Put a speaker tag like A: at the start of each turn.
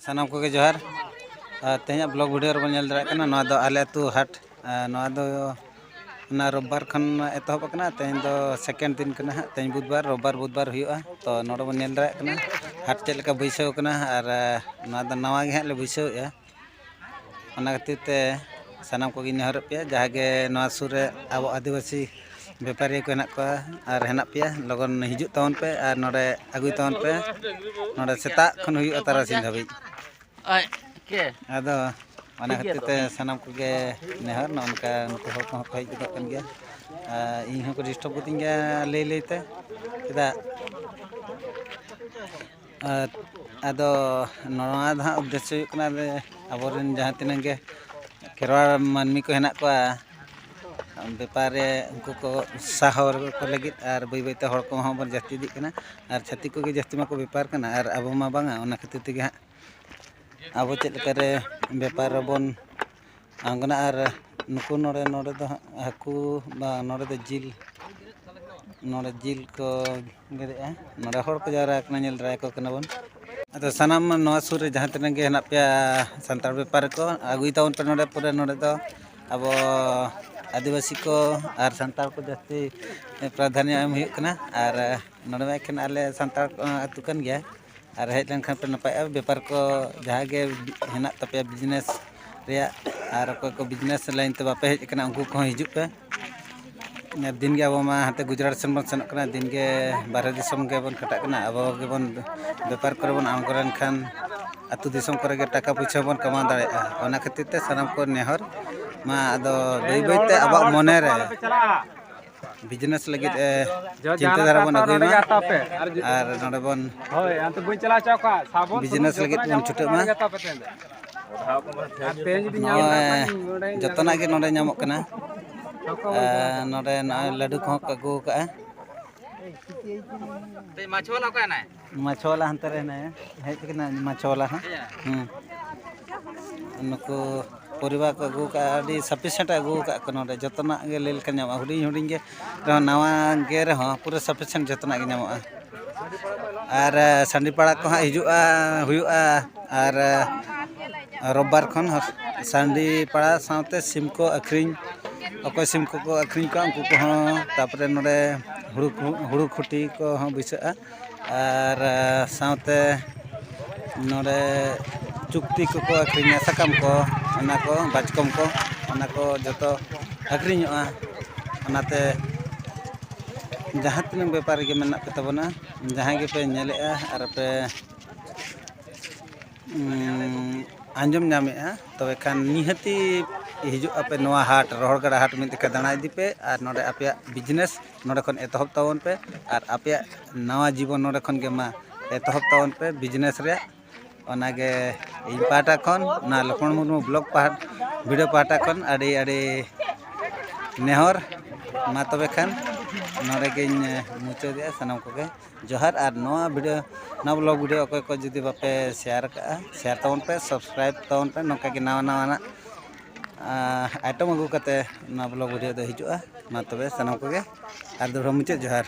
A: सानाम को जोहार तेज blog video रबन nail दाड़ा कना नोआ दो आले अतु हाट नोआ दो ना रविवार खन एतहब कना तेज दो सेकेंड दिन कना तेज बुधवार बुधवार हुआ तो नोडे बन नेल दाड़ा कना हाट चेद लेका बैसाव कना और नोआ दो नवा गे हां ले बैसावेआ ओना खातिर ते सानाम को नेहर पे जहागे नोआ सुर रे अब आदिवासी व्यापारी को हेना को और हेना पे लगन हिजु तवन पे और नोडे अगुई तवन पे नोडे सेता खन हुआ तारासिन धाबी आदो ओना खातिर ते सानाम को गे नेहर नोनका नुको हर को हज गदो कन गया इन हो को डिस्टर्ब गतिन गया ले लेते चेदा आदो नोआ दा उद्देश्य कना अबोरेन जहां तिना गे केरवाड़ मानमी को हेना को व्यापार उनको को साहर को लगे और बै बैते हर को बन जास्ती दी कना और छाती को जास्ती मा को व्यापार कना और अब मा बांगा ओना खातिर ते गे अब चेद लेकारे व्यापार बन आंगना और नुको नोडे नोडे दो हाकू बा नोडे दो जिल को गेरेआ नोडे हर को जारा कना नेल दरा को कना बन अतो सनाम नोआ सुर रे जहां तने गे हेना पे संतार व्यापार को अगुई ताउन पे नोडे पूरे नोडे दो अब आदिवासी को और संतार को जास्ती प्राधान्य एम हुई कना और नोडे में एखन आले संतार अतु कन गया और हेज लेनखान पे नपाय व्यापार को जहां गे हेना तपे बिजनेस रिया और को बिजनेस लाइन ते बापे हेज कना उनको को हिजु पे दिन के अब मा हाते गुजरात सन बन सेनक कना दिन के बारह दिसम के बन खटा कना अब के बन व्यापार करे बन आमगरन खान अतु दिसम करे के टाका पैसा बन कमा दाड़ेआ ओना खातिर ते सनाम को नेहर मा आदो बै बैते अब मने रे बिजनेस लगी चिंता धारा बन अगुई मा और नोडे बन बिजनेस लगी बन छुटे मा जतना के नोडे नामक कना नोडे लड्डू को अगू का माछवाला हंते रे ने हेज कना माछवाला हां नुको परिवार को अगू का अभी सफिशिएंट अगू का नोडे जतना गे लेल का नाम हुडी हुडी गे नवा गे रे हां पूरा सफिशिएंट जतना गे नामो और सांडीपाड़ा को हिजुआ हुआ और रविवार खन सांडीपाड़ा साथे सिम को अखरिंग अकोय सिम को अखरिंग का उनको को तापरे नोडे हुड़ू खुटी को बैसा और साथे नोडे चुक्ति को अखरिंगा साकाम को ओना को बाचकम को ओना को जतो अखरिंगोआ ओनाते जहां तीन व्यापार के मेना पे तबना जहां के पे नेलेआ और पे आंजम नामेआ तबे खान निहती हिजु आपे नवा हाट रोहड़गढ़ हाट में दिखा दाना इदी पे और नोडे आपे बिजनेस नोडे खन एतहब तावन पे और आपे नवा जीवन नोडे खन के मा एतहब तावन पे बिजनेस रे ओनागे इन पाटा खन ना लक्ष्मण मुर्मू ब्लॉग पाट वीडियो पाटा खन अड़ी अड़ी नेहर मा तबे खान नोडे के मुचाद दिया सनाम को के जोहार और नवा वीडियो ना ब्लॉग वीडियो अकोय को जदी बापे शेयर का शेयर तावन पे सब्सक्राइब तावन पे नोका के नवा नवा ना आइटम अगू कते ना ब्लॉग वीडियो दो हिजुआ मा तबे सनाम को के और दो मुचाद जोहार।